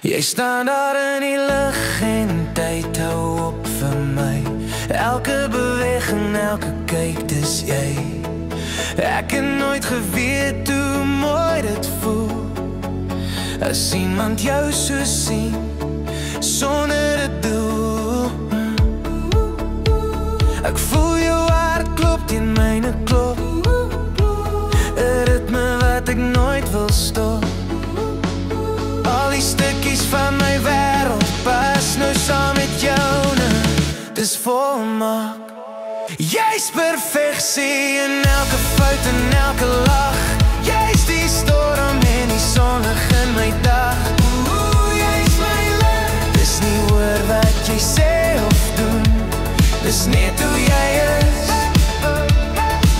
Jy staan daar in die lig en tyd hou op vir my. Elke beweging, elke kyk, dis jy. Ek het nooit geweet hoe mooi dit voel as iemand jou so sien, sonder 'n doel. Ek voel jou hart klop teen myne klop, 'n ritme wat ek nooit wil stop. Al die stukkies van my wêreld pas nou saam met joune, dis volmaak. Jy's perfeksie in elke fout en elke lach. Jy's die storm en die sonlig in my dag. Jy's my lig. Dis nie oor wat jy sê of doen, dis net hoe jy is.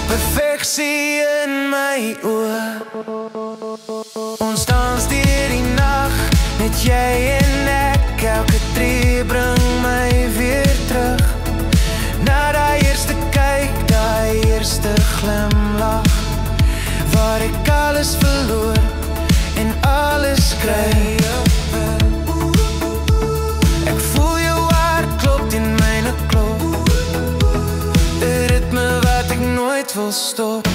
Perfeksie in my oë. Ons dans deur die nag, met jy en ek. Elke tree bring my weer terug na daai eerste kyk, daai eerste glimlach, waar ek alles verloor en alles kry. Ek voel jou hart klop teen myne klop, 'n ritme wat ek nooit wil stop.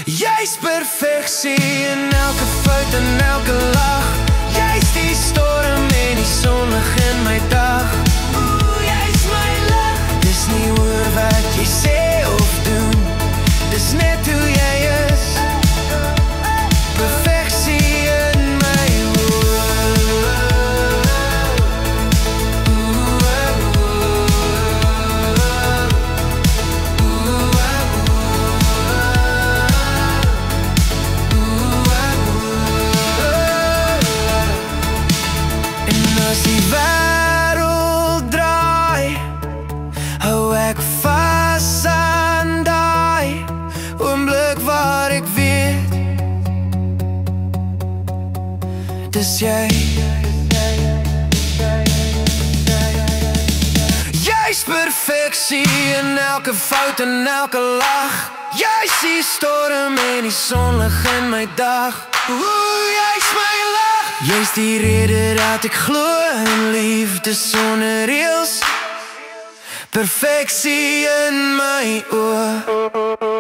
Jy's perfeksie in elke fout en elke lach. Jy's die storm en die sonlig in my dag. Jy's my lig. Dis nie oor wat jy sê of doen, dis net hoe jy is. Perfeksie in my as die wêreld draai, hou ek vas aan daai oomblik waar ek weet, dis jy. Jy's perfeksie in elke fout en elke lach. Jy's die storm en die sonlig in my dag. Jy's my lig. Jy's die rede dat ek glo in liefde sonder reëls. Perfeksie in my oë.